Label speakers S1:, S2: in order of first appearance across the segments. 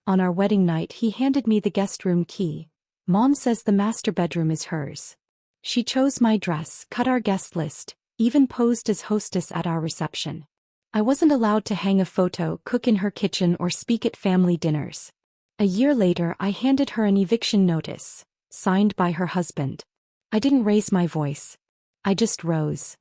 S1: On our wedding night he handed me the guest room key. Mom says the master bedroom is hers. She chose my dress, cut our guest list, even posed as hostess at our reception. I wasn't allowed to hang a photo, cook in her kitchen, or speak at family dinners. A year later I handed her an eviction notice, signed by her husband. I didn't raise my voice. I just rose.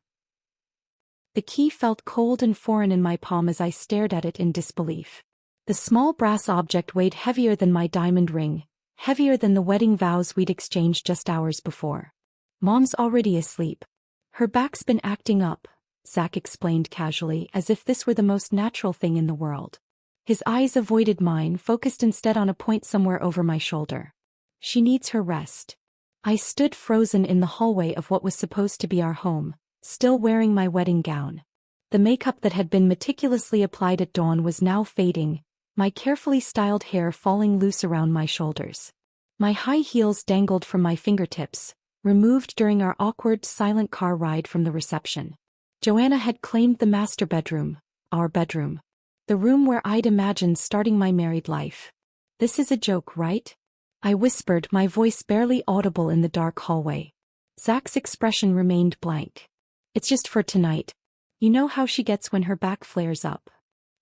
S1: The key felt cold and foreign in my palm as I stared at it in disbelief. The small brass object weighed heavier than my diamond ring, heavier than the wedding vows we'd exchanged just hours before. Mom's already asleep. Her back's been acting up, Zach explained casually, as if this were the most natural thing in the world. His eyes avoided mine, focused instead on a point somewhere over my shoulder. She needs her rest. I stood frozen in the hallway of what was supposed to be our home, still wearing my wedding gown. The makeup that had been meticulously applied at dawn was now fading, my carefully styled hair falling loose around my shoulders. My high heels dangled from my fingertips, removed during our awkward, silent car ride from the reception. Joanna had claimed the master bedroom, our bedroom. The room where I'd imagined starting my married life. "This is a joke, right?" I whispered, my voice barely audible in the dark hallway. Zach's expression remained blank. "It's just for tonight. You know how she gets when her back flares up."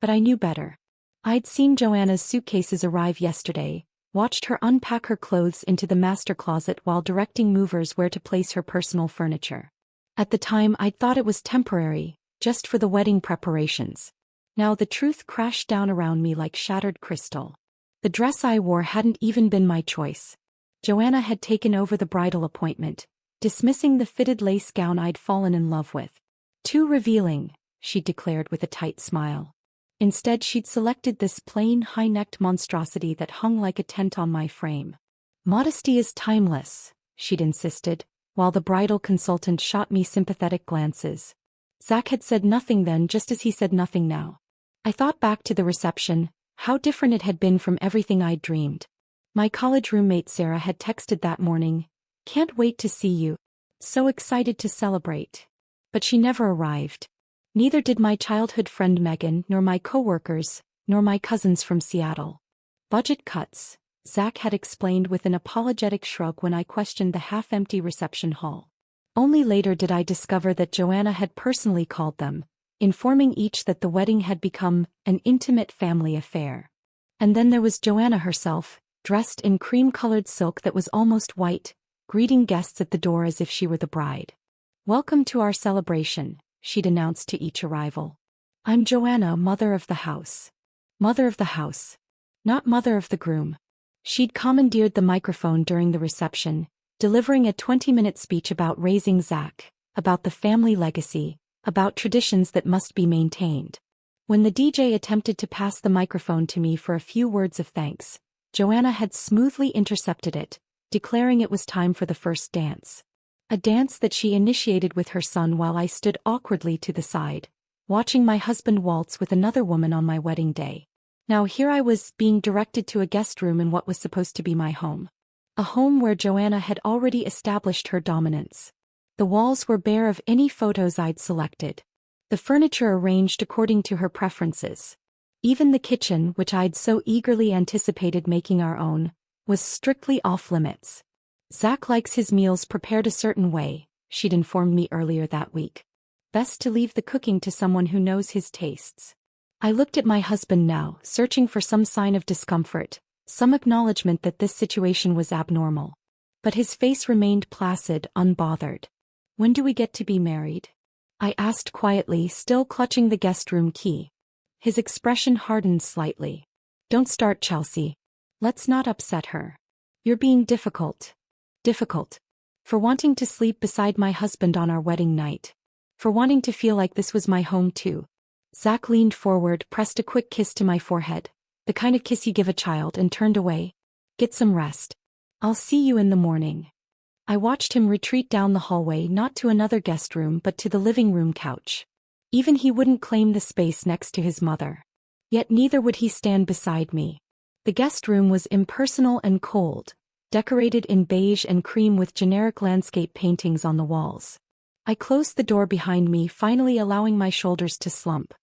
S1: But I knew better. I'd seen Joanna's suitcases arrive yesterday, watched her unpack her clothes into the master closet while directing movers where to place her personal furniture. At the time I'd thought it was temporary, just for the wedding preparations. Now the truth crashed down around me like shattered crystal. The dress I wore hadn't even been my choice. Joanna had taken over the bridal appointment, dismissing the fitted lace gown I'd fallen in love with. "Too revealing," she declared with a tight smile. Instead she'd selected this plain, high-necked monstrosity that hung like a tent on my frame. "Modesty is timeless," she'd insisted, while the bridal consultant shot me sympathetic glances. Zach had said nothing then, just as he said nothing now. I thought back to the reception, how different it had been from everything I'd dreamed. My college roommate Sarah had texted that morning, "Can't wait to see you. So excited to celebrate." But she never arrived. Neither did my childhood friend Megan, nor my coworkers, nor my cousins from Seattle. "Budget cuts," Zach had explained with an apologetic shrug when I questioned the half-empty reception hall. Only later did I discover that Joanna had personally called them, informing each that the wedding had become an intimate family affair. And then there was Joanna herself, dressed in cream-colored silk that was almost white, greeting guests at the door as if she were the bride. "Welcome to our celebration," she'd announced to each arrival. "I'm Joanna, mother of the house." Mother of the house. Not mother of the groom. She'd commandeered the microphone during the reception, delivering a 20-minute speech about raising Zach, about the family legacy, about traditions that must be maintained. When the DJ attempted to pass the microphone to me for a few words of thanks, Joanna had smoothly intercepted it, declaring it was time for the first dance. A dance that she initiated with her son while I stood awkwardly to the side, watching my husband waltz with another woman on my wedding day. Now here I was, being directed to a guest room in what was supposed to be my home. A home where Joanna had already established her dominance. The walls were bare of any photos I'd selected. The furniture arranged according to her preferences. Even the kitchen, which I'd so eagerly anticipated making our own, was strictly off-limits. "Zach likes his meals prepared a certain way," she'd informed me earlier that week. "Best to leave the cooking to someone who knows his tastes." I looked at my husband now, searching for some sign of discomfort, some acknowledgement that this situation was abnormal. But his face remained placid, unbothered. "When do we get to be married?" I asked quietly, still clutching the guest room key. His expression hardened slightly. "Don't start, Chelsea. Let's not upset her. You're being difficult. Difficult. For wanting to sleep beside my husband on our wedding night. For wanting to feel like this was my home too." Zach leaned forward, pressed a quick kiss to my forehead, the kind of kiss you give a child, and turned away. "Get some rest. I'll see you in the morning." I watched him retreat down the hallway, not to another guest room but to the living room couch. Even he wouldn't claim the space next to his mother. Yet neither would he stand beside me. The guest room was impersonal and cold, decorated in beige and cream with generic landscape paintings on the walls. I closed the door behind me, finally allowing my shoulders to slump.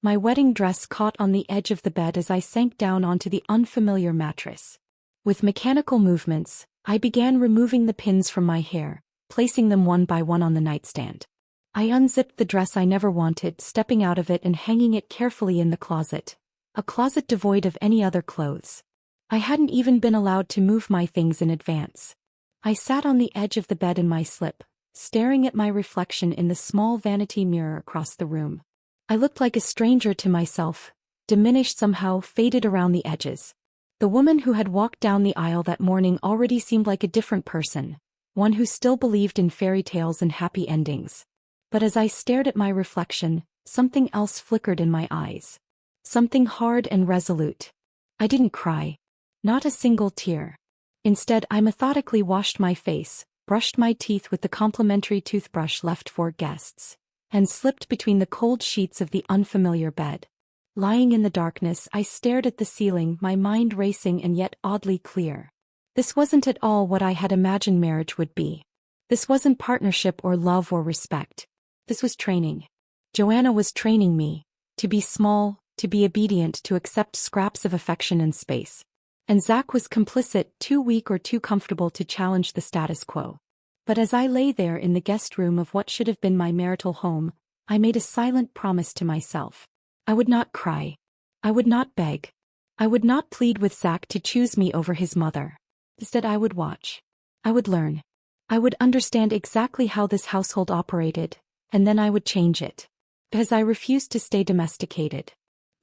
S1: My wedding dress caught on the edge of the bed as I sank down onto the unfamiliar mattress. With mechanical movements, I began removing the pins from my hair, placing them one by one on the nightstand. I unzipped the dress I never wanted, stepping out of it and hanging it carefully in the closet, a closet devoid of any other clothes. I hadn't even been allowed to move my things in advance. I sat on the edge of the bed in my slip, staring at my reflection in the small vanity mirror across the room. I looked like a stranger to myself, diminished somehow, faded around the edges. The woman who had walked down the aisle that morning already seemed like a different person, one who still believed in fairy tales and happy endings. But as I stared at my reflection, something else flickered in my eyes. Something hard and resolute. I didn't cry. Not a single tear. Instead, I methodically washed my face, brushed my teeth with the complimentary toothbrush left for guests, and slipped between the cold sheets of the unfamiliar bed. Lying in the darkness, I stared at the ceiling, my mind racing and yet oddly clear. This wasn't at all what I had imagined marriage would be. This wasn't partnership or love or respect. This was training. Joanna was training me to be small, to be obedient, to accept scraps of affection and space. And Zach was complicit, too weak or too comfortable to challenge the status quo. But as I lay there in the guest room of what should have been my marital home, I made a silent promise to myself. I would not cry. I would not beg. I would not plead with Zach to choose me over his mother. Instead, I would watch. I would learn. I would understand exactly how this household operated, and then I would change it. Because I refused to stay domesticated.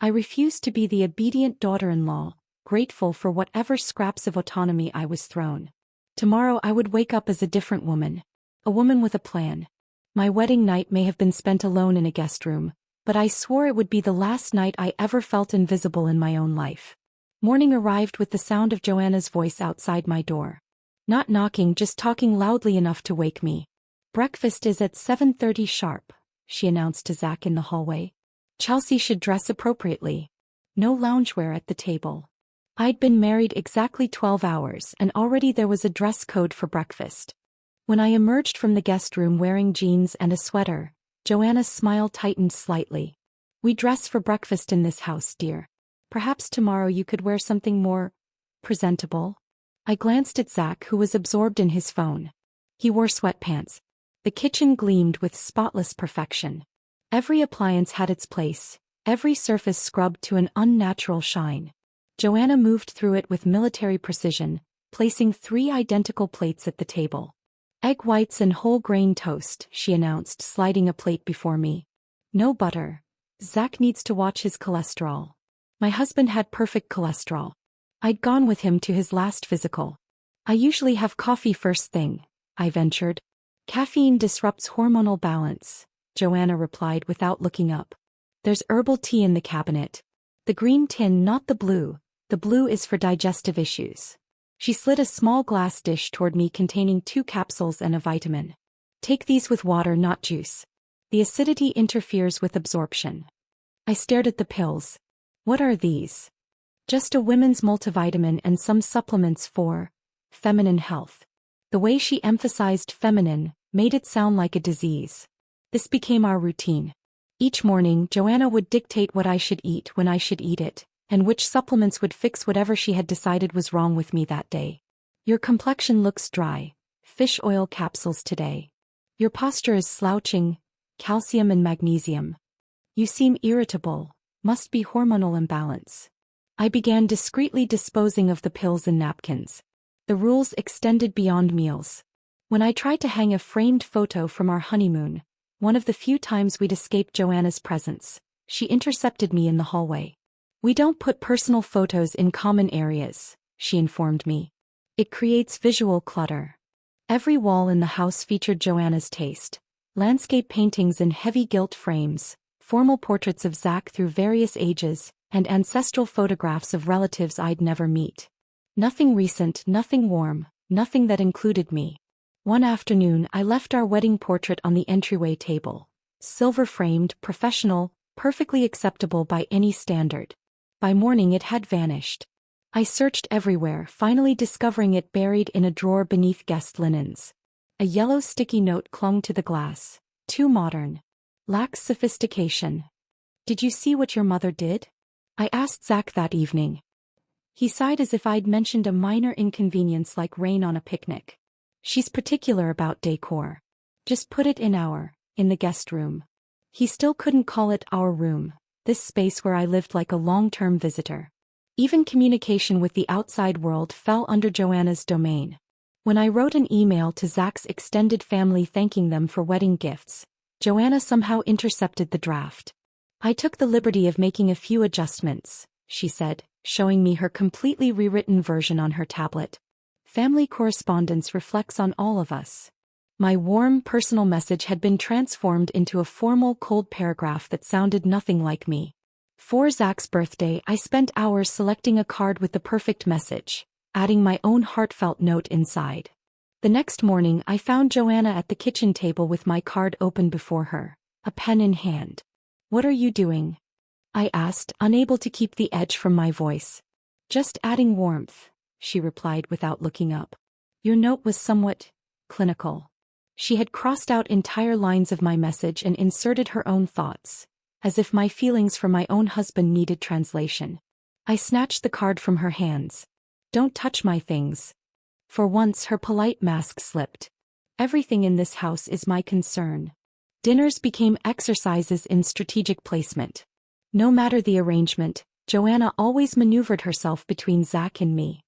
S1: I refused to be the obedient daughter-in-law, grateful for whatever scraps of autonomy I was thrown. Tomorrow I would wake up as a different woman. A woman with a plan. My wedding night may have been spent alone in a guest room, but I swore it would be the last night I ever felt invisible in my own life. Morning arrived with the sound of Joanna's voice outside my door. Not knocking, just talking loudly enough to wake me. "Breakfast is at 7:30 sharp," she announced to Zach in the hallway. Chelsea should dress appropriately. No loungewear at the table. I'd been married exactly 12 hours and already there was a dress code for breakfast. When I emerged from the guest room wearing jeans and a sweater, Joanna's smile tightened slightly. "We dress for breakfast in this house, dear. Perhaps tomorrow you could wear something more presentable." I glanced at Zach, who was absorbed in his phone. He wore sweatpants. The kitchen gleamed with spotless perfection. Every appliance had its place, every surface scrubbed to an unnatural shine. Joanna moved through it with military precision, placing 3 identical plates at the table. "Egg whites and whole grain toast," she announced, sliding a plate before me. "No butter. Zach needs to watch his cholesterol." My husband had perfect cholesterol. I'd gone with him to his last physical. "I usually have coffee first thing," I ventured. "Caffeine disrupts hormonal balance," Joanna replied without looking up. "There's herbal tea in the cabinet. The green tin, not the blue. The blue is for digestive issues." She slid a small glass dish toward me containing 2 capsules and a vitamin. "Take these with water, not juice. The acidity interferes with absorption." I stared at the pills. "What are these?" "Just a women's multivitamin and some supplements for feminine health." The way she emphasized feminine made it sound like a disease. This became our routine. Each morning, Joanna would dictate what I should eat when I should eat it, and which supplements would fix whatever she had decided was wrong with me that day. "Your complexion looks dry. Fish oil capsules today. Your posture is slouching. Calcium and magnesium. You seem irritable. Must be hormonal imbalance." I began discreetly disposing of the pills in napkins. The rules extended beyond meals. When I tried to hang a framed photo from our honeymoon, one of the few times we'd escaped Joanna's presence, she intercepted me in the hallway. "We don't put personal photos in common areas," she informed me. "It creates visual clutter." Every wall in the house featured Joanna's taste. Landscape paintings in heavy gilt frames, formal portraits of Zach through various ages, and ancestral photographs of relatives I'd never meet. Nothing recent, nothing warm, nothing that included me. One afternoon I left our wedding portrait on the entryway table. Silver-framed, professional, perfectly acceptable by any standard. By morning it had vanished. I searched everywhere, finally discovering it buried in a drawer beneath guest linens. A yellow sticky note clung to the glass. "Too modern. Lacks sophistication." Did you see what your mother did? I asked Zach that evening. He sighed as if I'd mentioned a minor inconvenience like rain on a picnic. She's particular about decor. Just put it in the guest room. He still couldn't call it our room, this space where I lived like a long-term visitor. Even communication with the outside world fell under Joanna's domain. When I wrote an email to Zach's extended family thanking them for wedding gifts, Joanna somehow intercepted the draft. I took the liberty of making a few adjustments, she said, showing me her completely rewritten version on her tablet. Family correspondence reflects on all of us. My warm, personal message had been transformed into a formal, cold paragraph that sounded nothing like me. For Zach's birthday, I spent hours selecting a card with the perfect message, adding my own heartfelt note inside. The next morning, I found Joanna at the kitchen table with my card open before her, a pen in hand. "What are you doing?" I asked, unable to keep the edge from my voice. "Just adding warmth," she replied without looking up. Your note was somewhat clinical. She had crossed out entire lines of my message and inserted her own thoughts, as if my feelings for my own husband needed translation. I snatched the card from her hands. "Don't touch my things." For once her polite mask slipped. "Everything in this house is my concern." Dinners became exercises in strategic placement. No matter the arrangement, Joanna always maneuvered herself between Zach and me.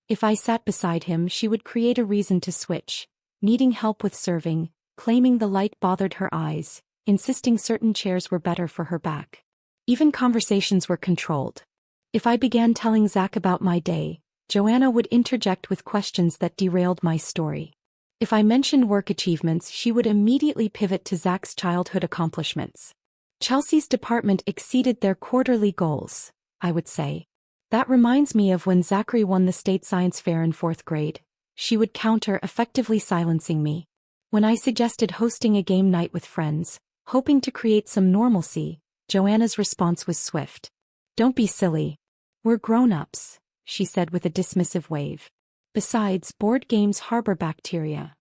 S1: If I sat beside him, she would create a reason to switch, needing help with serving, claiming the light bothered her eyes, insisting certain chairs were better for her back. Even conversations were controlled. If I began telling Zach about my day, Joanna would interject with questions that derailed my story. If I mentioned work achievements, she would immediately pivot to Zach's childhood accomplishments. Chelsea's department exceeded their quarterly goals, I would say. "That reminds me of when Zachary won the state science fair in 4th grade. She would counter, effectively silencing me. When I suggested hosting a game night with friends, hoping to create some normalcy, Joanna's response was swift. "Don't be silly. We're grown-ups," she said with a dismissive wave. "Besides, board games harbor bacteria."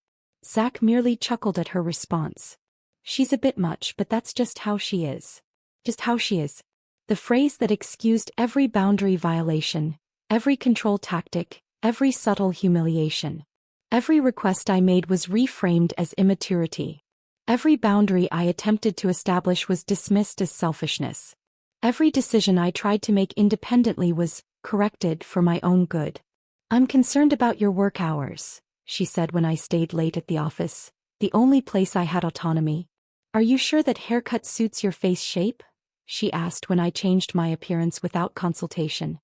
S1: Zach merely chuckled at her response. "She's a bit much, but that's just how she is." Just how she is. The phrase that excused every boundary violation, every control tactic, every subtle humiliation. Every request I made was reframed as immaturity. Every boundary I attempted to establish was dismissed as selfishness. Every decision I tried to make independently was corrected for my own good. "I'm concerned about your work hours," she said when I stayed late at the office, the only place I had autonomy. "Are you sure that haircut suits your face shape?" she asked when I changed my appearance without consultation.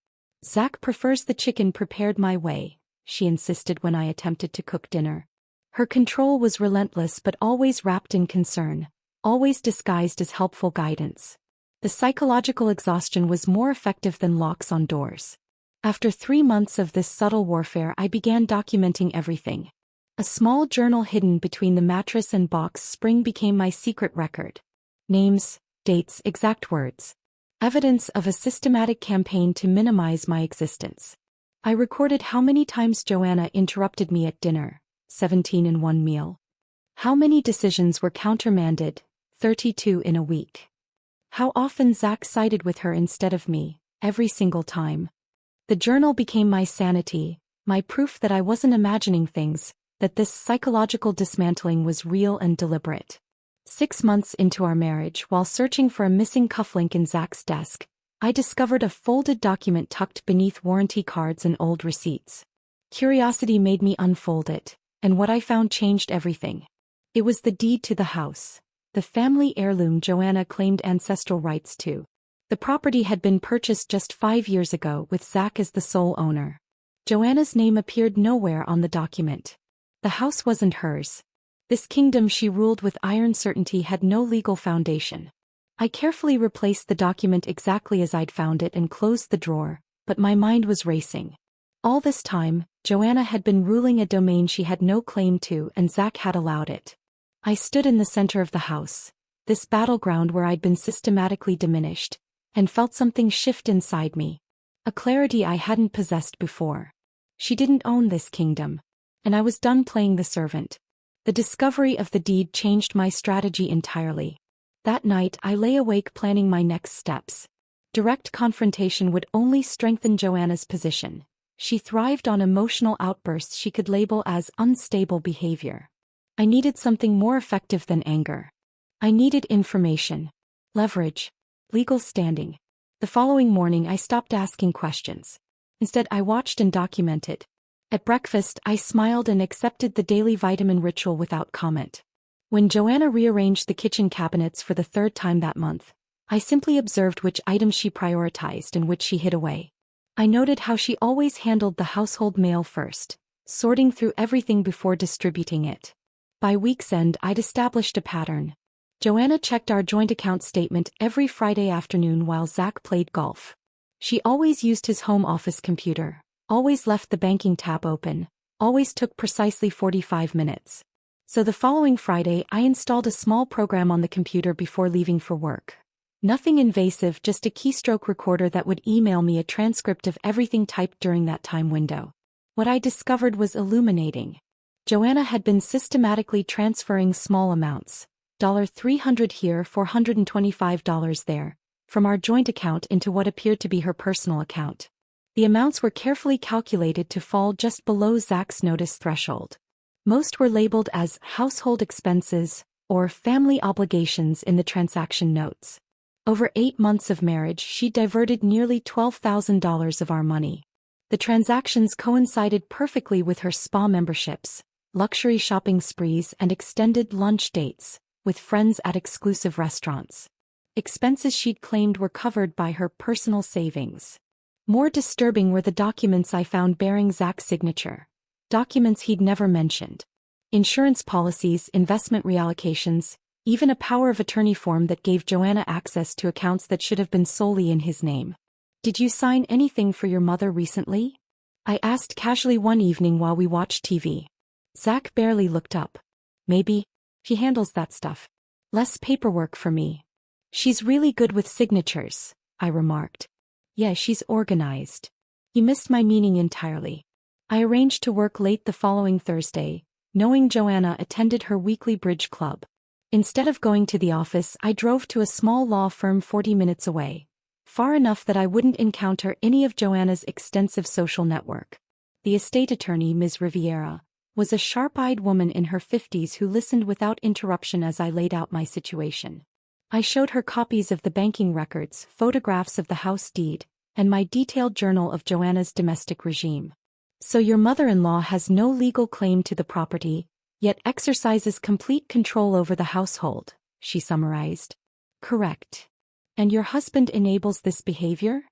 S1: "Zach prefers the chicken prepared my way," she insisted when I attempted to cook dinner. Her control was relentless but always wrapped in concern, always disguised as helpful guidance. The psychological exhaustion was more effective than locks on doors. After 3 months of this subtle warfare, I began documenting everything. A small journal hidden between the mattress and box spring became my secret record. Names, dates, exact words. Evidence of a systematic campaign to minimize my existence. I recorded how many times Joanna interrupted me at dinner, 17 in one meal. How many decisions were countermanded, 32 in a week. How often Zach sided with her instead of me, every single time. The journal became my sanity, my proof that I wasn't imagining things, that this psychological dismantling was real and deliberate. 6 months into our marriage, while searching for a missing cufflink in Zach's desk, I discovered a folded document tucked beneath warranty cards and old receipts. Curiosity made me unfold it, and what I found changed everything. It was the deed to the house, the family heirloom Joanna claimed ancestral rights to. The property had been purchased just 5 years ago with Zach as the sole owner. Joanna's name appeared nowhere on the document. The house wasn't hers. This kingdom she ruled with iron certainty had no legal foundation. I carefully replaced the document exactly as I'd found it and closed the drawer, but my mind was racing. All this time, Joanna had been ruling a domain she had no claim to, and Zach had allowed it. I stood in the center of the house, this battleground where I'd been systematically diminished, and felt something shift inside me. A clarity I hadn't possessed before. She didn't own this kingdom, and I was done playing the servant. The discovery of the deed changed my strategy entirely. That night I lay awake planning my next steps. Direct confrontation would only strengthen Joanna's position. She thrived on emotional outbursts she could label as unstable behavior. I needed something more effective than anger. I needed information, leverage, legal standing. The following morning I stopped asking questions. Instead I watched and documented. At breakfast I smiled and accepted the daily vitamin ritual without comment. When Joanna rearranged the kitchen cabinets for the third time that month, I simply observed which items she prioritized and which she hid away. I noted how she always handled the household mail first, sorting through everything before distributing it. By week's end I'd established a pattern. Joanna checked our joint account statement every Friday afternoon while Zach played golf. She always used his home office computer, always left the banking tab open, always took precisely 45 minutes. So the following Friday I installed a small program on the computer before leaving for work. Nothing invasive, just a keystroke recorder that would email me a transcript of everything typed during that time window. What I discovered was illuminating. Joanna had been systematically transferring small amounts, $300 here, $425 there, from our joint account into what appeared to be her personal account. The amounts were carefully calculated to fall just below Zach's notice threshold. Most were labeled as household expenses or family obligations in the transaction notes. Over 8 months of marriage, she diverted nearly $12,000 of our money. The transactions coincided perfectly with her spa memberships, luxury shopping sprees, and extended lunch dates with friends at exclusive restaurants. Expenses she'd claimed were covered by her personal savings. More disturbing were the documents I found bearing Zach's signature. Documents he'd never mentioned. Insurance policies, investment reallocations, even a power of attorney form that gave Joanna access to accounts that should have been solely in his name. "Did you sign anything for your mother recently?" I asked casually one evening while we watched TV. Zach barely looked up. "Maybe. She handles that stuff. Less paperwork for me." "She's really good with signatures," I remarked. "Yeah, she's organized." He missed my meaning entirely. I arranged to work late the following Thursday, knowing Joanna attended her weekly bridge club. Instead of going to the office, I drove to a small law firm 40 minutes away, far enough that I wouldn't encounter any of Joanna's extensive social network. The estate attorney, Ms. Riviera, was a sharp-eyed woman in her 50s who listened without interruption as I laid out my situation. I showed her copies of the banking records, photographs of the house deed, and my detailed journal of Joanna's domestic regime. "So your mother-in-law has no legal claim to the property, yet exercises complete control over the household," she summarized. "Correct. And your husband enables this behavior?"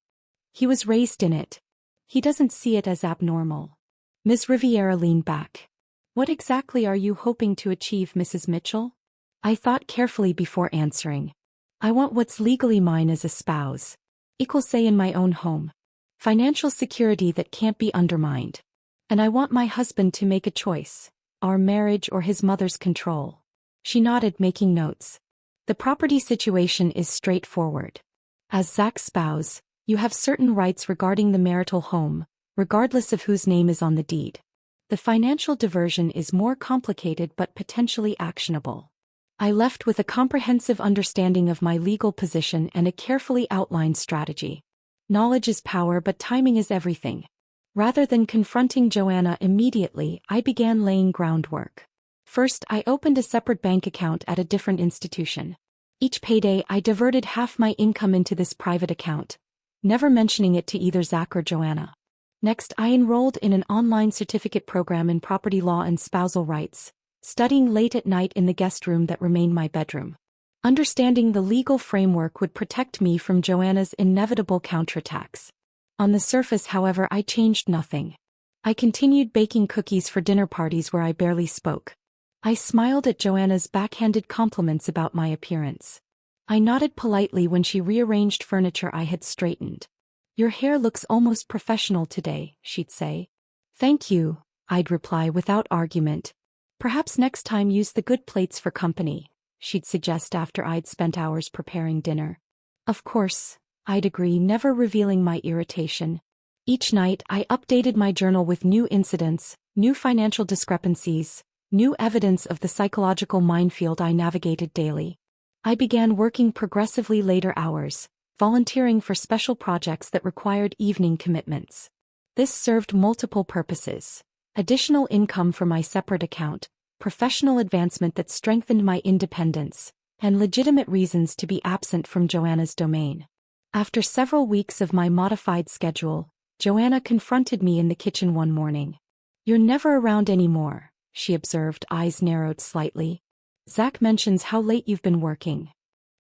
S1: "He was raised in it. He doesn't see it as abnormal." Ms. Riviera leaned back. "What exactly are you hoping to achieve, Mrs. Mitchell?" I thought carefully before answering. "I want what's legally mine as a spouse. Equal say in my own home. Financial security that can't be undermined. And I want my husband to make a choice. Our marriage or his mother's control." She nodded, making notes. "The property situation is straightforward. As Zach's spouse, you have certain rights regarding the marital home, regardless of whose name is on the deed. The financial diversion is more complicated but potentially actionable." I left with a comprehensive understanding of my legal position and a carefully outlined strategy. Knowledge is power, but timing is everything. Rather than confronting Joanna immediately, I began laying groundwork. First, I opened a separate bank account at a different institution. Each payday, I diverted half my income into this private account, never mentioning it to either Zach or Joanna. Next, I enrolled in an online certificate program in property law and spousal rights, studying late at night in the guest room that remained my bedroom. Understanding the legal framework would protect me from Joanna's inevitable counterattacks. On the surface, however, I changed nothing. I continued baking cookies for dinner parties where I barely spoke. I smiled at Joanna's backhanded compliments about my appearance. I nodded politely when she rearranged furniture I had straightened. "Your hair looks almost professional today," she'd say. "Thank you," I'd reply without argument. "Perhaps next time use the good plates for company," she'd suggest after I'd spent hours preparing dinner. "Of course," I'd agree, never revealing my irritation. Each night, I updated my journal with new incidents, new financial discrepancies, new evidence of the psychological minefield I navigated daily. I began working progressively later hours, volunteering for special projects that required evening commitments. This served multiple purposes: additional income for my separate account, professional advancement that strengthened my independence, and legitimate reasons to be absent from Joanna's domain. After several weeks of my modified schedule, Joanna confronted me in the kitchen one morning. "You're never around anymore," she observed, eyes narrowed slightly. "Zach mentions how late you've been working."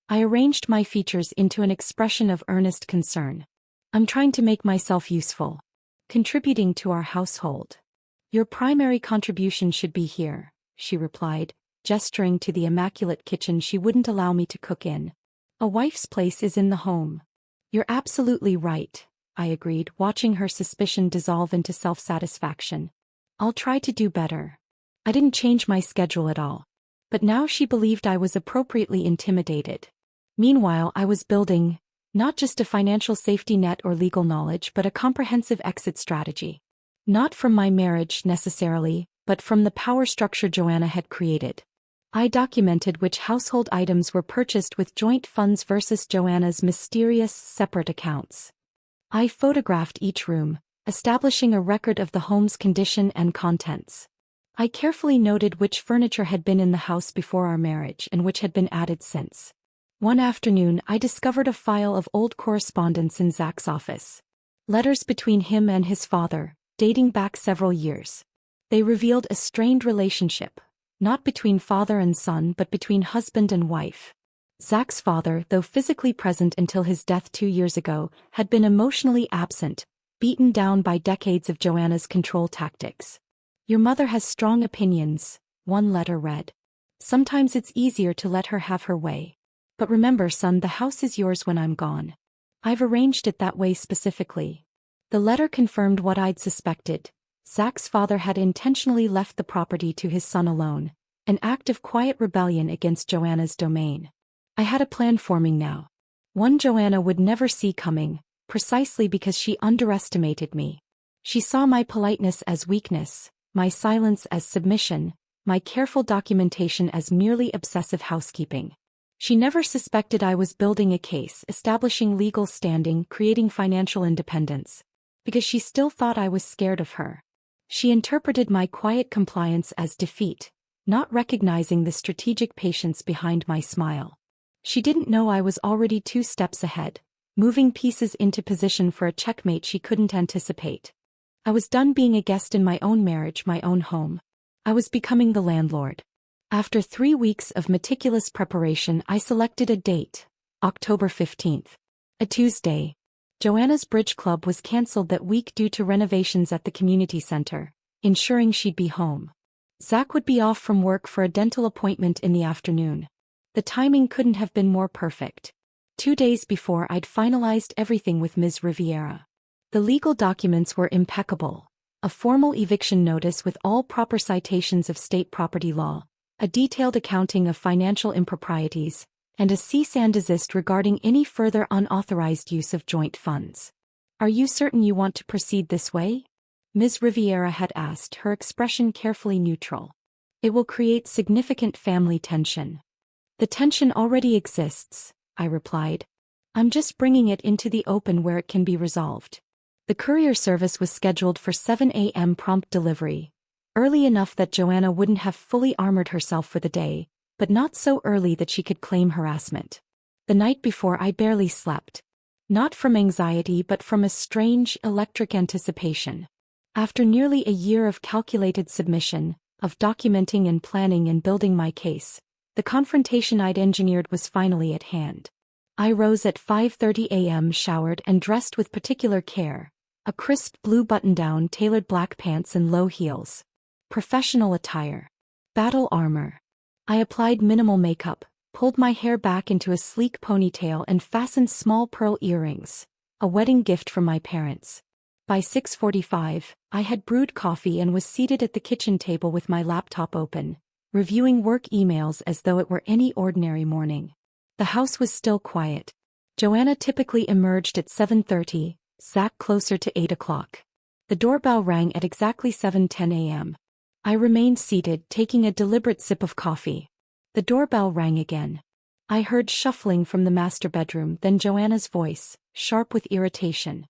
S1: I arranged my features into an expression of earnest concern. "I'm trying to make myself useful. Contributing to our household. Your primary contribution should be here," she replied, gesturing to the immaculate kitchen she wouldn't allow me to cook in. "A wife's place is in the home." "You're absolutely right," I agreed, watching her suspicion dissolve into self-satisfaction. "I'll try to do better." I didn't change my schedule at all. But now she believed I was appropriately intimidated. Meanwhile, I was building, not just a financial safety net or legal knowledge, but a comprehensive exit strategy. Not from my marriage necessarily, but from the power structure Joanna had created. I documented which household items were purchased with joint funds versus Joanna's mysterious separate accounts. I photographed each room, establishing a record of the home's condition and contents. I carefully noted which furniture had been in the house before our marriage and which had been added since. One afternoon, I discovered a file of old correspondence in Zach's office. Letters between him and his father, dating back several years. They revealed a strained relationship, not between father and son but between husband and wife. Zach's father, though physically present until his death 2 years ago, had been emotionally absent, beaten down by decades of Joanna's control tactics. "Your mother has strong opinions," one letter read. "Sometimes it's easier to let her have her way. But remember, son, the house is yours when I'm gone. I've arranged it that way specifically." The letter confirmed what I'd suspected. Zach's father had intentionally left the property to his son alone, an act of quiet rebellion against Joanna's domain. I had a plan forming now. One Joanna would never see coming, precisely because she underestimated me. She saw my politeness as weakness, my silence as submission, my careful documentation as merely obsessive housekeeping. She never suspected I was building a case, establishing legal standing, creating financial independence. Because she still thought I was scared of her. She interpreted my quiet compliance as defeat, not recognizing the strategic patience behind my smile. She didn't know I was already 2 steps ahead, moving pieces into position for a checkmate she couldn't anticipate. I was done being a guest in my own marriage, my own home. I was becoming the landlord. After 3 weeks of meticulous preparation, I selected a date, October 15th. A Tuesday. Joanna's bridge club was cancelled that week due to renovations at the community center, ensuring she'd be home. Zach would be off from work for a dental appointment in the afternoon. The timing couldn't have been more perfect. 2 days before, I'd finalized everything with Ms. Riviera. The legal documents were impeccable. A formal eviction notice with all proper citations of state property law, a detailed accounting of financial improprieties, and a cease and desist regarding any further unauthorized use of joint funds. "Are you certain you want to proceed this way?" Ms. Riviera had asked, her expression carefully neutral. "It will create significant family tension." "The tension already exists," I replied. "I'm just bringing it into the open where it can be resolved." The courier service was scheduled for 7 a.m. prompt delivery, early enough that Joanna wouldn't have fully armored herself for the day, but not so early that she could claim harassment. The night before, I barely slept. Not from anxiety but from a strange, electric anticipation. After nearly a year of calculated submission, of documenting and planning and building my case, the confrontation I'd engineered was finally at hand. I rose at 5:30 a.m., showered and dressed with particular care, a crisp blue button-down, tailored black pants and low heels. Professional attire. Battle armor. I applied minimal makeup, pulled my hair back into a sleek ponytail and fastened small pearl earrings, a wedding gift from my parents. By 6:45, I had brewed coffee and was seated at the kitchen table with my laptop open, reviewing work emails as though it were any ordinary morning. The house was still quiet. Joanna typically emerged at 7:30, Zach closer to 8 o'clock. The doorbell rang at exactly 7:10 a.m. I remained seated, taking a deliberate sip of coffee. The doorbell rang again. I heard shuffling from the master bedroom, then Joanna's voice, sharp with irritation.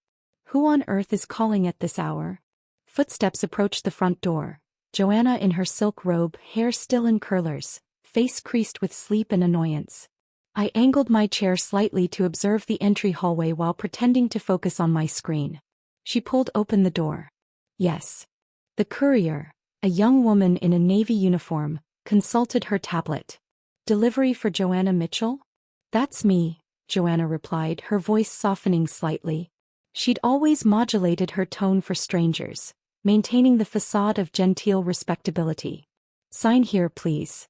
S1: Who on earth is calling at this hour? Footsteps approached the front door. Joanna in her silk robe, hair still in curlers, face creased with sleep and annoyance. I angled my chair slightly to observe the entry hallway while pretending to focus on my screen. She pulled open the door. Yes. The courier, a young woman in a navy uniform, consulted her tablet. Delivery for Joanna Mitchell? That's me, Joanna replied, her voice softening slightly. She'd always modulated her tone for strangers, maintaining the facade of genteel respectability. Sign here, please.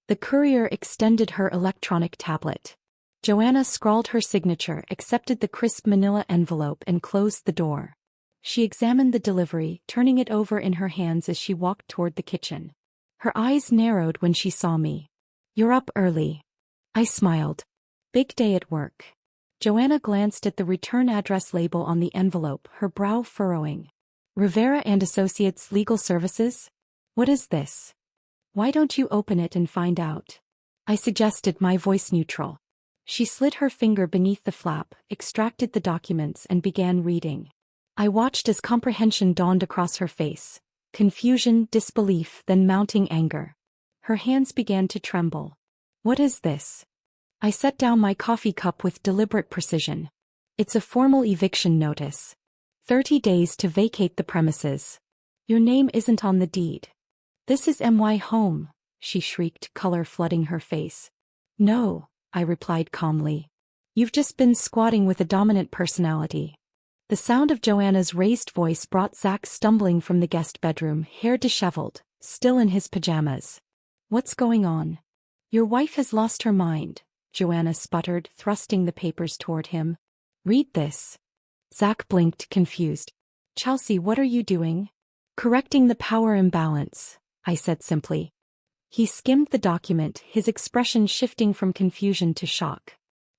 S1: The courier extended her electronic tablet. Joanna scrawled her signature, accepted the crisp manila envelope, and closed the door. She examined the delivery, turning it over in her hands as she walked toward the kitchen. Her eyes narrowed when she saw me. You're up early. I smiled. Big day at work. Joanna glanced at the return address label on the envelope, her brow furrowing. Rivera and Associates Legal Services? What is this? Why don't you open it and find out? I suggested, my voice neutral. She slid her finger beneath the flap, extracted the documents, and began reading. I watched as comprehension dawned across her face. Confusion, disbelief, then mounting anger. Her hands began to tremble. What is this? I set down my coffee cup with deliberate precision. It's a formal eviction notice. 30 days to vacate the premises. Your name isn't on the deed. This is my home, she shrieked, color flooding her face. No, I replied calmly. You've just been squatting with a dominant personality. The sound of Joanna's raised voice brought Zach stumbling from the guest bedroom, hair disheveled, still in his pajamas. What's going on? Your wife has lost her mind, Joanna sputtered, thrusting the papers toward him. Read this. Zach blinked, confused. Chelsea, what are you doing? Correcting the power imbalance, I said simply. He skimmed the document, his expression shifting from confusion to shock.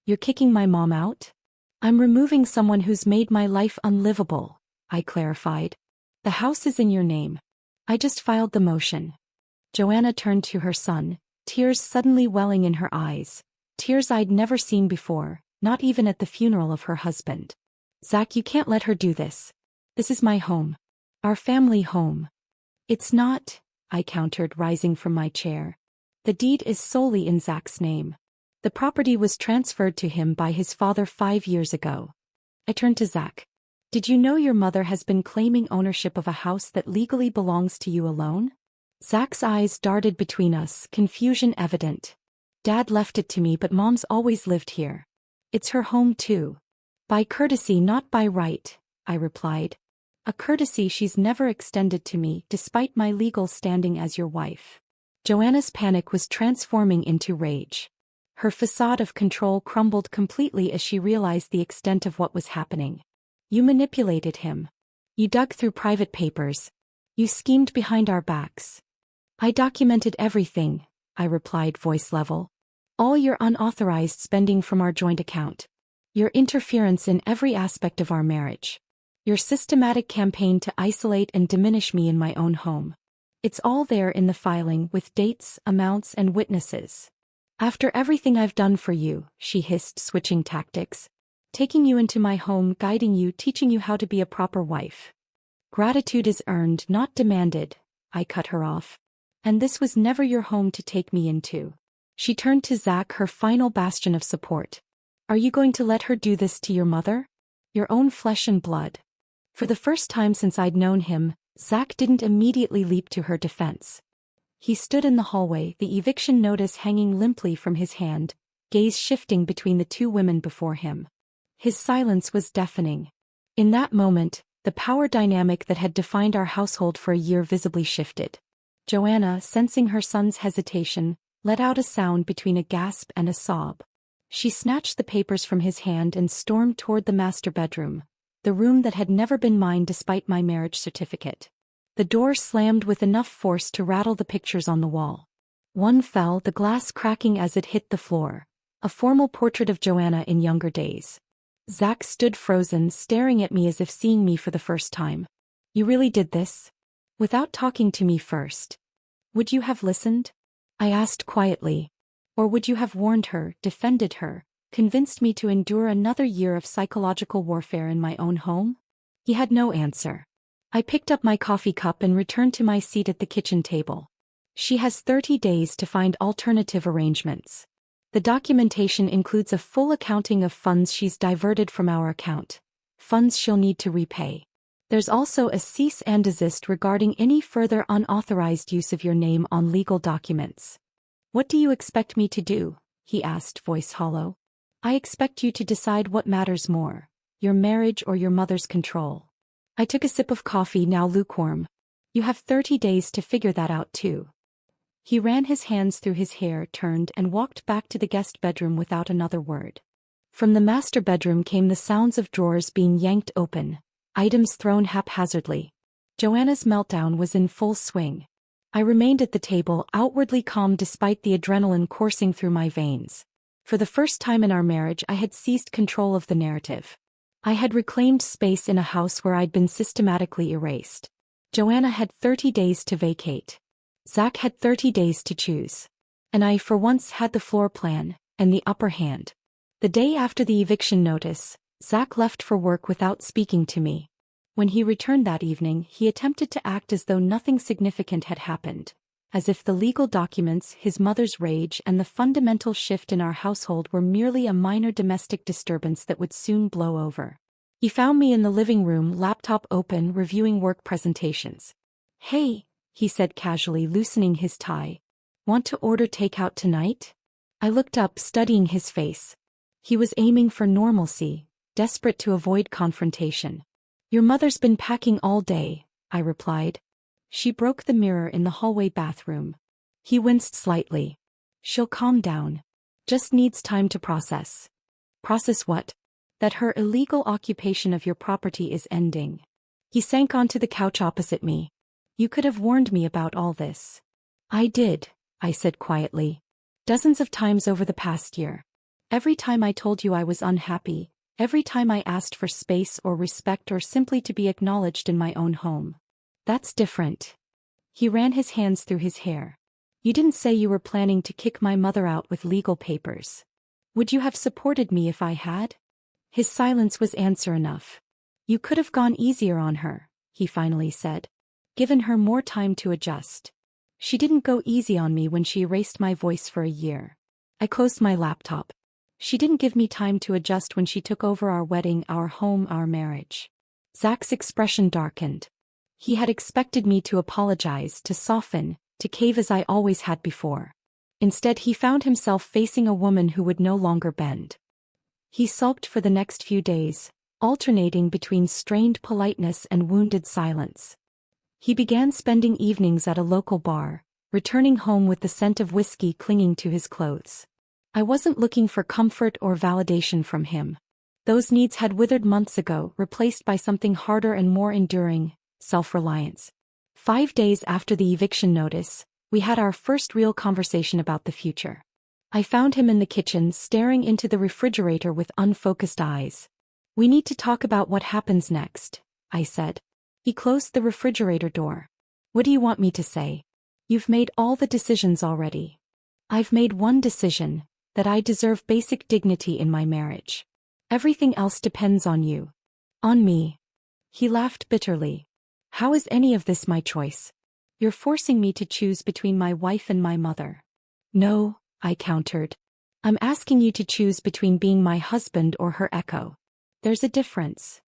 S1: You're kicking my mom out? I'm removing someone who's made my life unlivable, I clarified. The house is in your name. I just filed the motion. Joanna turned to her son, tears suddenly welling in her eyes. Tears I'd never seen before, not even at the funeral of her husband. Zach, you can't let her do this. This is my home. Our family home. It's not, I countered, rising from my chair. The deed is solely in Zach's name. The property was transferred to him by his father 5 years ago. I turned to Zach. Did you know your mother has been claiming ownership of a house that legally belongs to you alone? Zach's eyes darted between us, confusion evident. Dad left it to me, but Mom's always lived here. It's her home too. By courtesy, not by right, I replied. A courtesy she's never extended to me, despite my legal standing as your wife. Joanna's panic was transforming into rage. Her facade of control crumbled completely as she realized the extent of what was happening. You manipulated him. You dug through private papers. You schemed behind our backs. I documented everything, I replied, voice level. All your unauthorized spending from our joint account. Your interference in every aspect of our marriage. Your systematic campaign to isolate and diminish me in my own home. It's all there in the filing, with dates, amounts, and witnesses. After everything I've done for you, she hissed, switching tactics. Taking you into my home, guiding you, teaching you how to be a proper wife. Gratitude is earned, not demanded, I cut her off. And this was never your home to take me into. She turned to Zach, her final bastion of support. Are you going to let her do this to your mother? Your own flesh and blood. For the first time since I'd known him, Zach didn't immediately leap to her defense. He stood in the hallway, the eviction notice hanging limply from his hand, gaze shifting between the two women before him. His silence was deafening. In that moment, the power dynamic that had defined our household for a year visibly shifted. Joanna, sensing her son's hesitation, let out a sound between a gasp and a sob. She snatched the papers from his hand and stormed toward the master bedroom, the room that had never been mine despite my marriage certificate. The door slammed with enough force to rattle the pictures on the wall. One fell, the glass cracking as it hit the floor, a formal portrait of Joanna in younger days. Zach stood frozen, staring at me as if seeing me for the first time. You really did this? Without talking to me first? Would you have listened? I asked quietly. Or would you have warned her, defended her, convinced me to endure another year of psychological warfare in my own home? He had no answer. I picked up my coffee cup and returned to my seat at the kitchen table. She has 30 days to find alternative arrangements. The documentation includes a full accounting of funds she's diverted from our account, funds she'll need to repay. There's also a cease and desist regarding any further unauthorized use of your name on legal documents. What do you expect me to do? He asked, voice hollow. I expect you to decide what matters more, your marriage or your mother's control. I took a sip of coffee, now lukewarm. You have 30 days to figure that out too. He ran his hands through his hair, turned and walked back to the guest bedroom without another word. From the master bedroom came the sounds of drawers being yanked open, items thrown haphazardly. Joanna's meltdown was in full swing. I remained at the table, outwardly calm despite the adrenaline coursing through my veins. For the first time in our marriage, I had seized control of the narrative. I had reclaimed space in a house where I'd been systematically erased. Joanna had 30 days to vacate. Zach had 30 days to choose. And I, for once, had the floor plan and the upper hand. The day after the eviction notice, Zach left for work without speaking to me. When he returned that evening, he attempted to act as though nothing significant had happened, as if the legal documents, his mother's rage, and the fundamental shift in our household were merely a minor domestic disturbance that would soon blow over. He found me in the living room, laptop open, reviewing work presentations. Hey, he said casually, loosening his tie. Want to order takeout tonight? I looked up, studying his face. He was aiming for normalcy, desperate to avoid confrontation. Your mother's been packing all day, I replied. She broke the mirror in the hallway bathroom. He winced slightly. She'll calm down. Just needs time to process. Process what? That her illegal occupation of your property is ending. He sank onto the couch opposite me. You could have warned me about all this. I did, I said quietly. Dozens of times over the past year. Every time I told you I was unhappy, every time I asked for space or respect or simply to be acknowledged in my own home. That's different. He ran his hands through his hair. You didn't say you were planning to kick my mother out with legal papers. Would you have supported me if I had? His silence was answer enough. You could have gone easier on her, he finally said. Given her more time to adjust. She didn't go easy on me when she erased my voice for a year. I closed my laptop. She didn't give me time to adjust when she took over our wedding, our home, our marriage. Zach's expression darkened. He had expected me to apologize, to soften, to cave as I always had before. Instead, he found himself facing a woman who would no longer bend. He sulked for the next few days, alternating between strained politeness and wounded silence. He began spending evenings at a local bar, returning home with the scent of whiskey clinging to his clothes. I wasn't looking for comfort or validation from him. Those needs had withered months ago, replaced by something harder and more enduring, self-reliance. 5 days after the eviction notice, we had our first real conversation about the future. I found him in the kitchen, staring into the refrigerator with unfocused eyes. We need to talk about what happens next, I said. He closed the refrigerator door. What do you want me to say? You've made all the decisions already. I've made one decision, that I deserve basic dignity in my marriage. Everything else depends on you. On me. He laughed bitterly. How is any of this my choice? You're forcing me to choose between my wife and my mother. No, I countered. I'm asking you to choose between being my husband or her echo. There's a difference.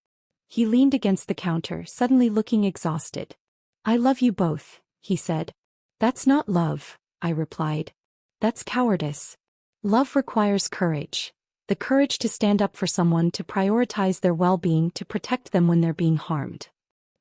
S1: He leaned against the counter, suddenly looking exhausted. I love you both, he said. That's not love, I replied. That's cowardice. Love requires courage. The courage to stand up for someone, to prioritize their well-being, to protect them when they're being harmed.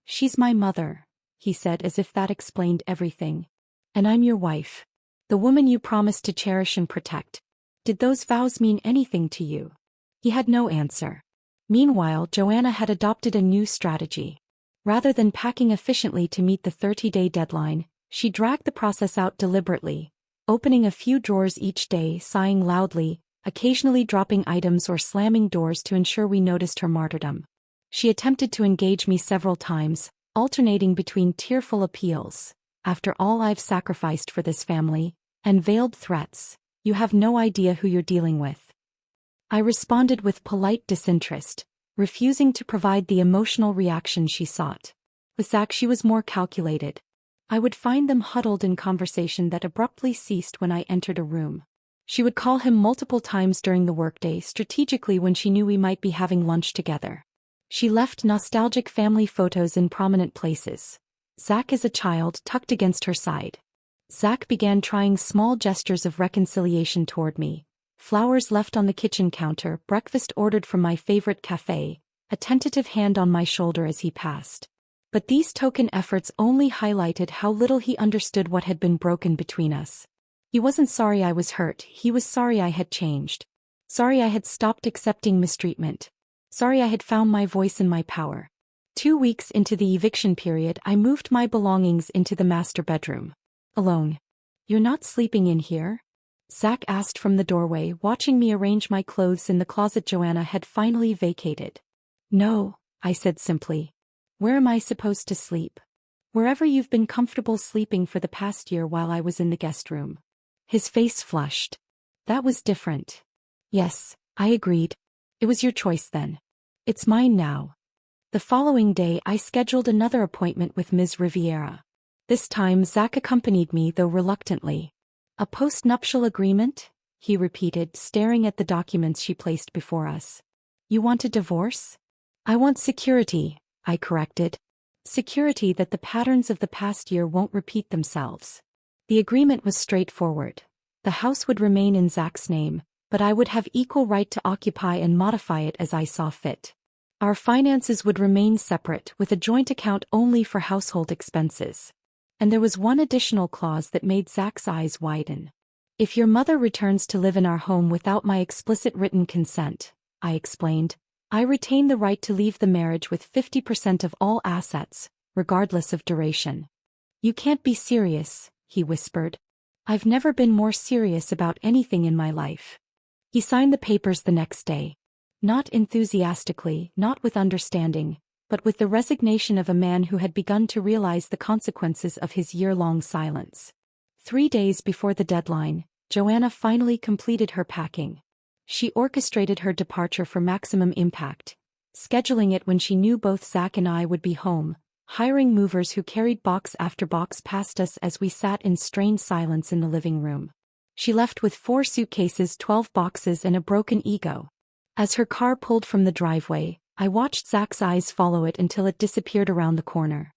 S1: She's my mother, he said, as if that explained everything. And I'm your wife. The woman you promised to cherish and protect. Did those vows mean anything to you? He had no answer. Meanwhile, Joanna had adopted a new strategy. Rather than packing efficiently to meet the 30-day deadline, she dragged the process out deliberately, opening a few drawers each day, sighing loudly, occasionally dropping items or slamming doors to ensure we noticed her martyrdom. She attempted to engage me several times, alternating between tearful appeals, after all I've sacrificed for this family, and veiled threats. You have no idea who you're dealing with. I responded with polite disinterest, refusing to provide the emotional reaction she sought. With Zach she was more calculated. I would find them huddled in conversation that abruptly ceased when I entered a room. She would call him multiple times during the workday, strategically when she knew we might be having lunch together. She left nostalgic family photos in prominent places. Zach as a child tucked against her side. Zach began trying small gestures of reconciliation toward me. Flowers left on the kitchen counter, breakfast ordered from my favorite cafe, a tentative hand on my shoulder as he passed. But these token efforts only highlighted how little he understood what had been broken between us. He wasn't sorry I was hurt, he was sorry I had changed. Sorry I had stopped accepting mistreatment. Sorry I had found my voice and my power. 2 weeks into the eviction period, I moved my belongings into the master bedroom. Alone. You're not sleeping in here? Zach asked from the doorway, watching me arrange my clothes in the closet Joanna had finally vacated. No, I said simply. Where am I supposed to sleep? Wherever you've been comfortable sleeping for the past year while I was in the guest room. His face flushed. That was different. Yes, I agreed. It was your choice then. It's mine now. The following day I scheduled another appointment with Ms. Riviera. This time Zach accompanied me, though reluctantly. A post-nuptial agreement? He repeated, staring at the documents she placed before us. You want a divorce? I want security, I corrected. Security that the patterns of the past year won't repeat themselves. The agreement was straightforward. The house would remain in Zach's name, but I would have equal right to occupy and modify it as I saw fit. Our finances would remain separate, with a joint account only for household expenses. And there was one additional clause that made Zach's eyes widen. If your mother returns to live in our home without my explicit written consent, I explained, I retain the right to leave the marriage with 50% of all assets, regardless of duration. You can't be serious, he whispered. I've never been more serious about anything in my life. He signed the papers the next day. Not enthusiastically, not with understanding, but with the resignation of a man who had begun to realize the consequences of his year-long silence. 3 days before the deadline, Joanna finally completed her packing. She orchestrated her departure for maximum impact, scheduling it when she knew both Zach and I would be home, hiring movers who carried box after box past us as we sat in strained silence in the living room. She left with 4 suitcases, 12 boxes, and a broken ego. As her car pulled from the driveway, I watched Zach's eyes follow it until it disappeared around the corner.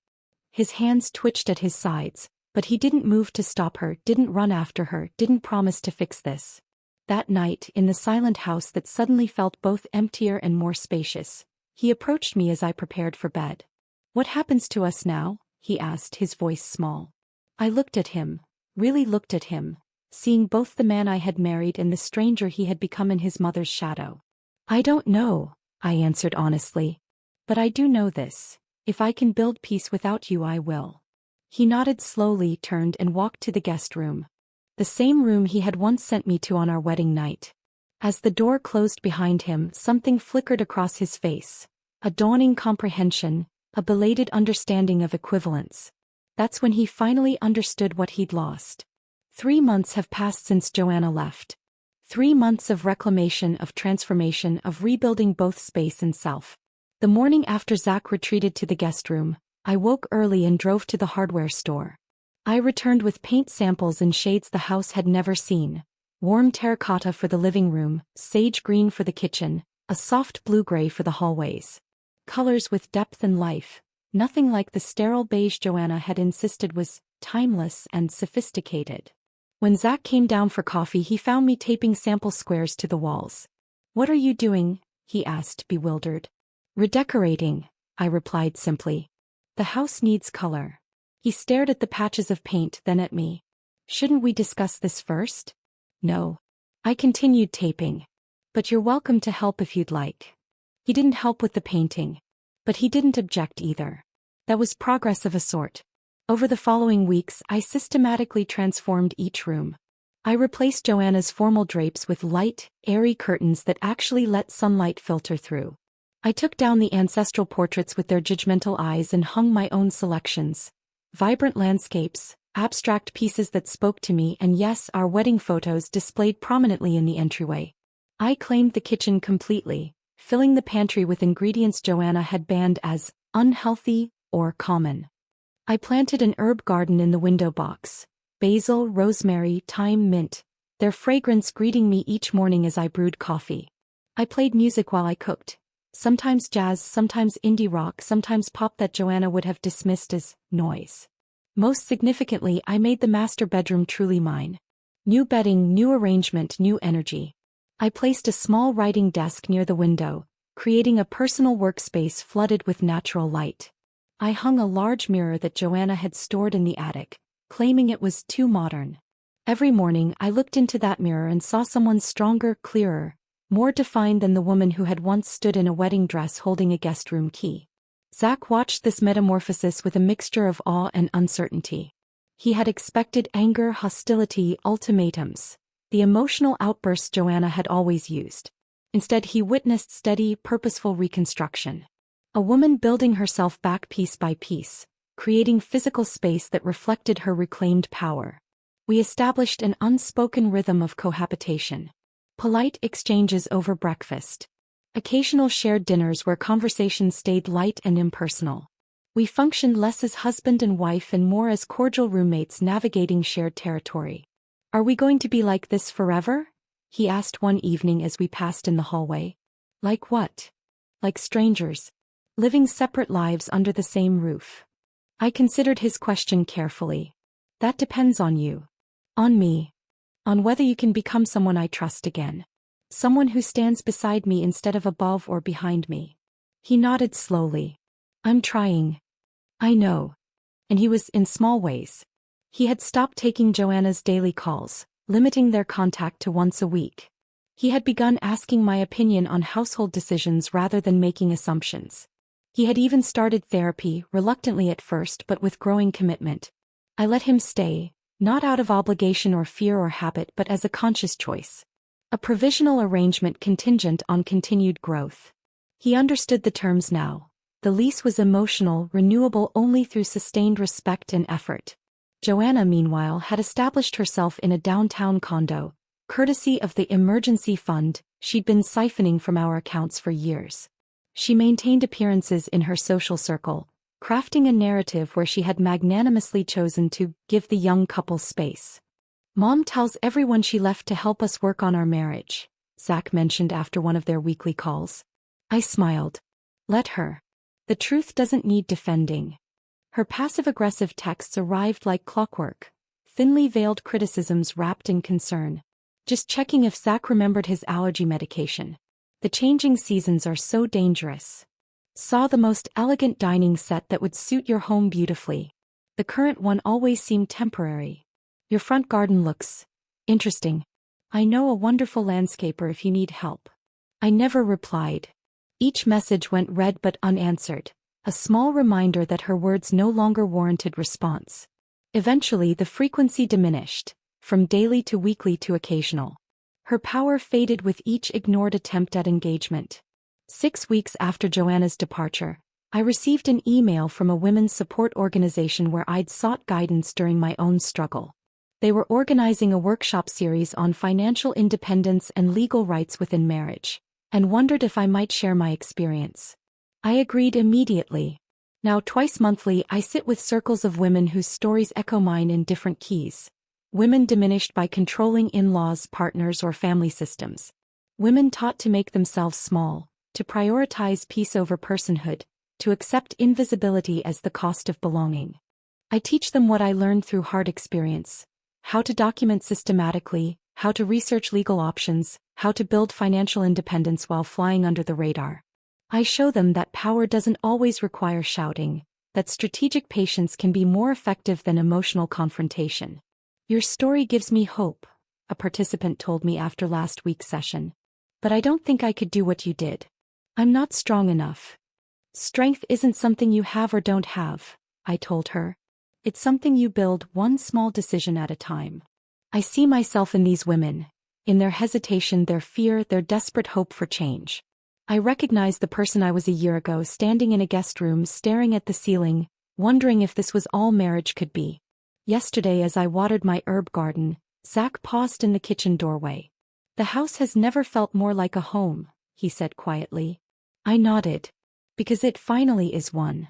S1: His hands twitched at his sides, but he didn't move to stop her, didn't run after her, didn't promise to fix this. That night, in the silent house that suddenly felt both emptier and more spacious, he approached me as I prepared for bed. What happens to us now? He asked, his voice small. I looked at him, really looked at him, seeing both the man I had married and the stranger he had become in his mother's shadow. I don't know, I answered honestly. But I do know this. If I can build peace without you, I will. He nodded slowly, turned and walked to the guest room. The same room he had once sent me to on our wedding night. As the door closed behind him, something flickered across his face. A dawning comprehension, a belated understanding of equivalence. That's when he finally understood what he'd lost. 3 months have passed since Joanna left. 3 months of reclamation, of transformation, of rebuilding both space and self. The morning after Zach retreated to the guest room, I woke early and drove to the hardware store. I returned with paint samples in shades the house had never seen. Warm terracotta for the living room, sage green for the kitchen, a soft blue-gray for the hallways. Colors with depth and life, nothing like the sterile beige Joanna had insisted was timeless and sophisticated. When Zach came down for coffee, he found me taping sample squares to the walls. What are you doing? He asked, bewildered. Redecorating, I replied simply. The house needs color. He stared at the patches of paint, then at me. Shouldn't we discuss this first? No. I continued taping. But you're welcome to help if you'd like. He didn't help with the painting. But he didn't object either. That was progress of a sort. Over the following weeks, I systematically transformed each room. I replaced Joanna's formal drapes with light, airy curtains that actually let sunlight filter through. I took down the ancestral portraits with their judgmental eyes and hung my own selections. Vibrant landscapes, abstract pieces that spoke to me, and yes, our wedding photos displayed prominently in the entryway. I claimed the kitchen completely, filling the pantry with ingredients Joanna had banned as unhealthy or common. I planted an herb garden in the window box: basil, rosemary, thyme, mint, their fragrance greeting me each morning as I brewed coffee. I played music while I cooked. Sometimes jazz, sometimes indie rock, sometimes pop that Joanna would have dismissed as noise. Most significantly, I made the master bedroom truly mine. New bedding, new arrangement, new energy. I placed a small writing desk near the window, creating a personal workspace flooded with natural light. I hung a large mirror that Joanna had stored in the attic, claiming it was too modern. Every morning I looked into that mirror and saw someone stronger, clearer, more defined than the woman who had once stood in a wedding dress holding a guest room key. Zach watched this metamorphosis with a mixture of awe and uncertainty. He had expected anger, hostility, ultimatums, the emotional outbursts Joanna had always used. Instead, he witnessed steady, purposeful reconstruction. A woman building herself back piece by piece, creating physical space that reflected her reclaimed power. We established an unspoken rhythm of cohabitation. Polite exchanges over breakfast. Occasional shared dinners where conversations stayed light and impersonal. We functioned less as husband and wife and more as cordial roommates navigating shared territory. "Are we going to be like this forever?" he asked one evening as we passed in the hallway. "Like what?" "Like strangers. Living separate lives under the same roof." I considered his question carefully. "That depends on you." "On me. On whether you can become someone I trust again. Someone who stands beside me instead of above or behind me." He nodded slowly. "I'm trying." "I know." And he was in small ways. He had stopped taking Joanna's daily calls, limiting their contact to once a week. He had begun asking my opinion on household decisions rather than making assumptions. He had even started therapy, reluctantly at first but with growing commitment. I let him stay, not out of obligation or fear or habit but as a conscious choice. A provisional arrangement contingent on continued growth. He understood the terms now. The lease was emotional, renewable only through sustained respect and effort. Joanna, meanwhile, had established herself in a downtown condo, courtesy of the emergency fund she'd been siphoning from our accounts for years. She maintained appearances in her social circle, crafting a narrative where she had magnanimously chosen to give the young couple space. "Mom tells everyone she left to help us work on our marriage," Zach mentioned after one of their weekly calls. I smiled. "Let her. The truth doesn't need defending." Her passive-aggressive texts arrived like clockwork, thinly veiled criticisms wrapped in concern. Just checking if Zach remembered his allergy medication. "The changing seasons are so dangerous." "Saw the most elegant dining set that would suit your home beautifully. The current one always seemed temporary. Your front garden looks interesting. I know a wonderful landscaper if you need help." I never replied. Each message went read but unanswered, a small reminder that her words no longer warranted response. Eventually the frequency diminished, from daily to weekly to occasional. Her power faded with each ignored attempt at engagement. 6 weeks after Joanna's departure, I received an email from a women's support organization where I'd sought guidance during my own struggle. They were organizing a workshop series on financial independence and legal rights within marriage, and wondered if I might share my experience. I agreed immediately. Now twice monthly I sit with circles of women whose stories echo mine in different keys. Women diminished by controlling in-laws, partners, or family systems. Women taught to make themselves small, to prioritize peace over personhood, to accept invisibility as the cost of belonging. I teach them what I learned through hard experience: how to document systematically, how to research legal options, how to build financial independence while flying under the radar. I show them that power doesn't always require shouting, that strategic patience can be more effective than emotional confrontation. "Your story gives me hope," a participant told me after last week's session. "But I don't think I could do what you did. I'm not strong enough." "Strength isn't something you have or don't have," I told her. "It's something you build one small decision at a time." I see myself in these women, in their hesitation, their fear, their desperate hope for change. I recognize the person I was a year ago, standing in a guest room staring at the ceiling, wondering if this was all marriage could be. Yesterday as I watered my herb garden, Zach paused in the kitchen doorway. The house has never felt more like a home, he said quietly. I nodded. Because it finally is one.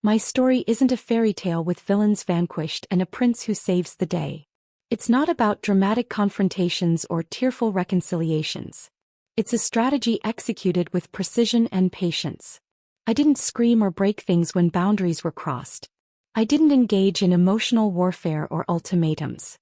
S1: My story isn't a fairy tale with villains vanquished and a prince who saves the day. It's not about dramatic confrontations or tearful reconciliations. It's a strategy executed with precision and patience. I didn't scream or break things when boundaries were crossed. I didn't engage in emotional warfare or ultimatums.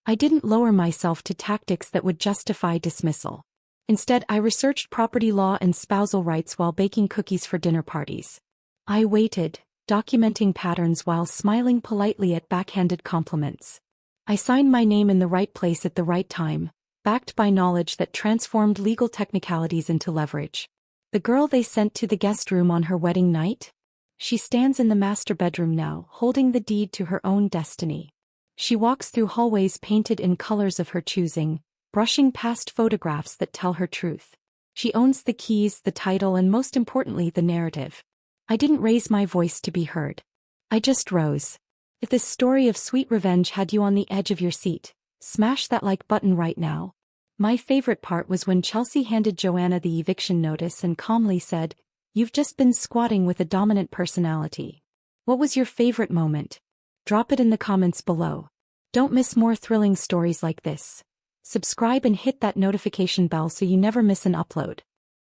S1: I didn't lower myself to tactics that would justify dismissal. Instead, I researched property law and spousal rights while baking cookies for dinner parties. I waited, documenting patterns while smiling politely at backhanded compliments. I signed my name in the right place at the right time, backed by knowledge that transformed legal technicalities into leverage. The girl they sent to the guest room on her wedding night? She stands in the master bedroom now, holding the deed to her own destiny. She walks through hallways painted in colors of her choosing, brushing past photographs that tell her truth. She owns the keys, the title, and most importantly, the narrative. I didn't raise my voice to be heard. I just rose. If this story of sweet revenge had you on the edge of your seat, smash that like button right now. My favorite part was when Chelsea handed Joanna the eviction notice and calmly said, "You've just been squatting with a dominant personality." What was your favorite moment? Drop it in the comments below. Don't miss more thrilling stories like this. Subscribe and hit that notification bell so you never miss an upload.